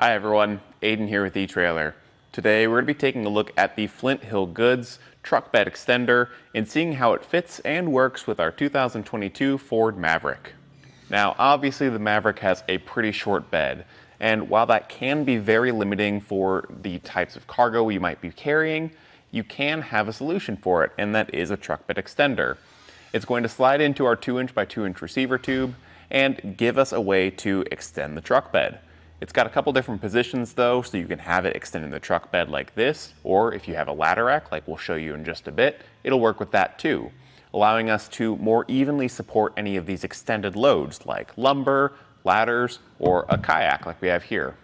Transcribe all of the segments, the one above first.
Hi everyone, Aidan here with eTrailer. Today we're going to be taking a look at the Flint Hill Goods truck bed extender and seeing how it fits and works with our 2022 Ford Maverick. Now obviously the Maverick has a pretty short bed, and while that can be very limiting for the types of cargo you might be carrying, you can have a solution for it, and that is a truck bed extender. It's going to slide into our 2" by 2" receiver tube and give us a way to extend the truck bed. It's got a couple different positions though, so you can have it extend in the truck bed like this, or if you have a ladder rack like we'll show you in just a bit, it'll work with that too, allowing us to more evenly support any of these extended loads like lumber, ladders, or a kayak like we have here.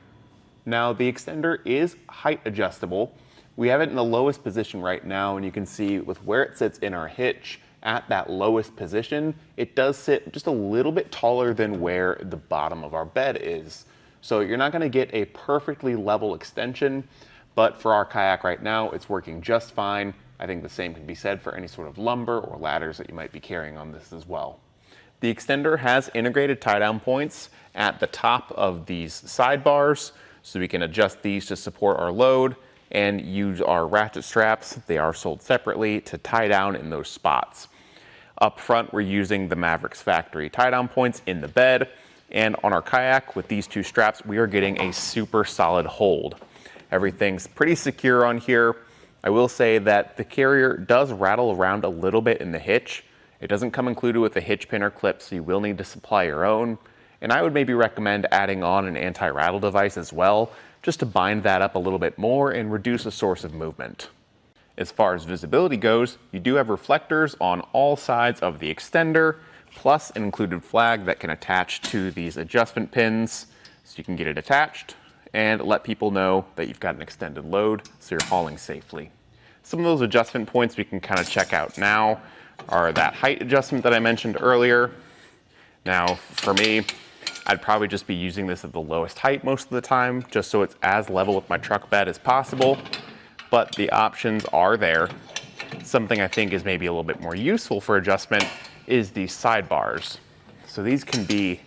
Now the extender is height adjustable. We have it in the lowest position right now, and you can see with where it sits in our hitch at that lowest position, it does sit just a little bit taller than where the bottom of our bed is. So you're not going to get a perfectly level extension, but for our kayak right now, it's working just fine. I think the same can be said for any sort of lumber or ladders that you might be carrying on this as well. The extender has integrated tie-down points at the top of these sidebars, so we can adjust these to support our load and use our ratchet straps. They are sold separately to tie down in those spots. Up front, we're using the Maverick's factory tie-down points in the bed. And on our kayak with these two straps, we are getting a super solid hold. Everything's pretty secure on here. I will say that the carrier does rattle around a little bit in the hitch. It doesn't come included with a hitch pin or clip, so you will need to supply your own. And I would maybe recommend adding on an anti-rattle device as well, just to bind that up a little bit more and reduce the source of movement. As far as visibility goes, you do have reflectors on all sides of the extender, plus an included flag that can attach to these adjustment pins so you can get it attached and let people know that you've got an extended load so you're hauling safely. Some of those adjustment points we can kind of check out now are that height adjustment that I mentioned earlier. Now for me, I'd probably just be using this at the lowest height most of the time, just so it's as level with my truck bed as possible, but the options are there. Something I think is maybe a little bit more useful for adjustment is these sidebars. So these can be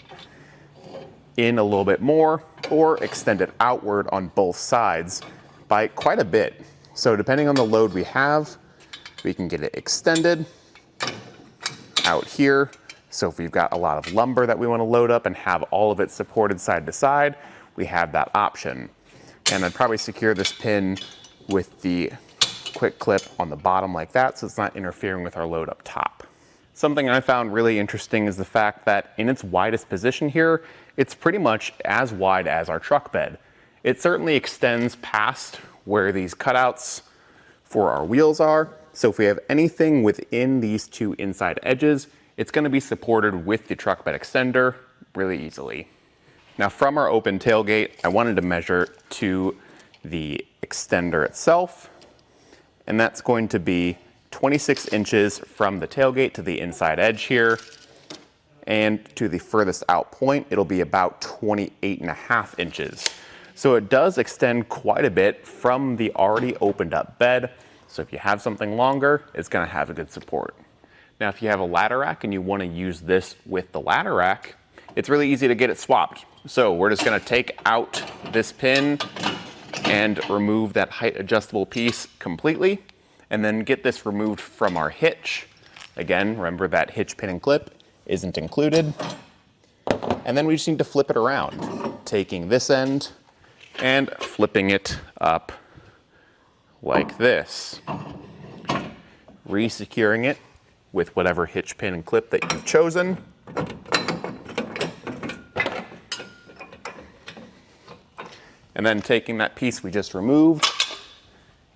in a little bit more or extended outward on both sides by quite a bit. So depending on the load we have, we can get it extended out here. So if we've got a lot of lumber that we want to load up and have all of it supported side to side, we have that option. And I'd probably secure this pin with the quick clip on the bottom like that, so it's not interfering with our load up top. Something I found really interesting is the fact that in its widest position here, it's pretty much as wide as our truck bed. It certainly extends past where these cutouts for our wheels are. So if we have anything within these two inside edges, it's going to be supported with the truck bed extender really easily. Now from our open tailgate, I wanted to measure to the extender itself, and that's going to be 26 inches from the tailgate to the inside edge here, and to the furthest out point, it'll be about 28.5 inches. So it does extend quite a bit from the already opened up bed. So if you have something longer, it's gonna have a good support. Now, if you have a ladder rack and you wanna use this with the ladder rack, it's really easy to get it swapped. So we're just gonna take out this pin and remove that height adjustable piece completely, and then get this removed from our hitch. Again, remember that hitch pin and clip isn't included. And then we just need to flip it around, taking this end and flipping it up like this. Re-securing it with whatever hitch pin and clip that you've chosen. And then taking that piece we just removed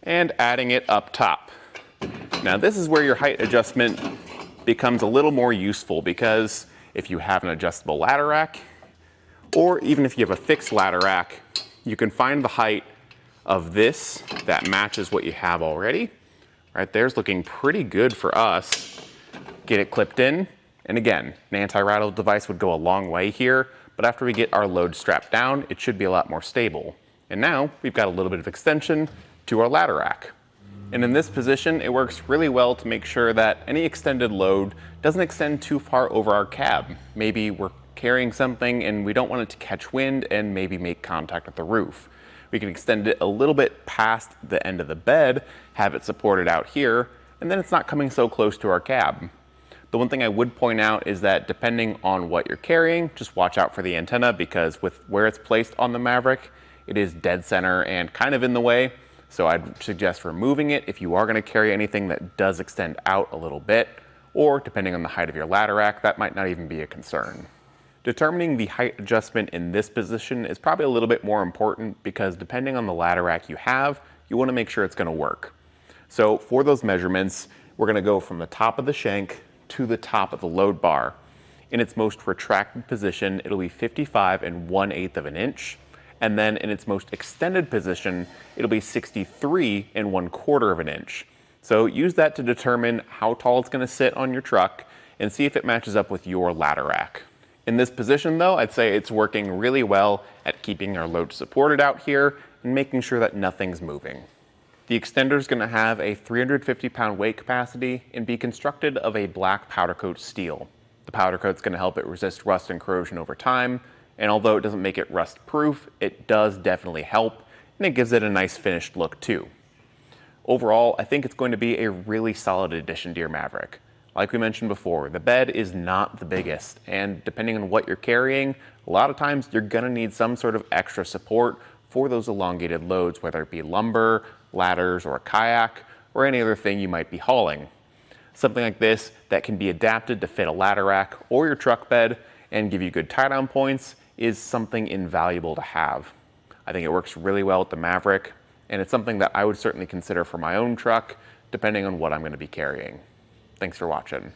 and adding it up top. Now this is where your height adjustment becomes a little more useful, because if you have an adjustable ladder rack, or even if you have a fixed ladder rack, you can find the height of this that matches what you have already. Right there's looking pretty good for us. Get it clipped in, and again, an anti-rattle device would go a long way here, but after we get our load strapped down, it should be a lot more stable. And now we've got a little bit of extension to our ladder rack. And in this position, it works really well to make sure that any extended load doesn't extend too far over our cab. Maybe we're carrying something and we don't want it to catch wind and maybe make contact with the roof. We can extend it a little bit past the end of the bed, have it supported out here, and then it's not coming so close to our cab. The one thing I would point out is that depending on what you're carrying, just watch out for the antenna, because with where it's placed on the Maverick, it is dead center and kind of in the way. So I'd suggest removing it if you are going to carry anything that does extend out a little bit, or depending on the height of your ladder rack, that might not even be a concern. Determining the height adjustment in this position is probably a little bit more important, because depending on the ladder rack you have, you want to make sure it's going to work. So for those measurements, we're going to go from the top of the shank to the top of the load bar. In its most retracted position, it'll be 55 1/8 of an inch. And then in its most extended position, it'll be 63 1/4 of an inch. So use that to determine how tall it's going to sit on your truck and see if it matches up with your ladder rack. In this position though, I'd say it's working really well at keeping our load supported out here and making sure that nothing's moving. The extender is going to have a 350-pound weight capacity and be constructed of a black powder coat steel. The powder coat is going to help it resist rust and corrosion over time, and although it doesn't make it rust proof, it does definitely help, and it gives it a nice finished look too. Overall, I think it's going to be a really solid addition to your Maverick. Like we mentioned before, the bed is not the biggest, and depending on what you're carrying, a lot of times you're going to need some sort of extra support for those elongated loads, whether it be lumber, ladders, or a kayak, or any other thing you might be hauling. Something like this that can be adapted to fit a ladder rack or your truck bed and give you good tie-down points is something invaluable to have. I think it works really well with the Maverick, and it's something that I would certainly consider for my own truck, depending on what I'm going to be carrying. Thanks for watching.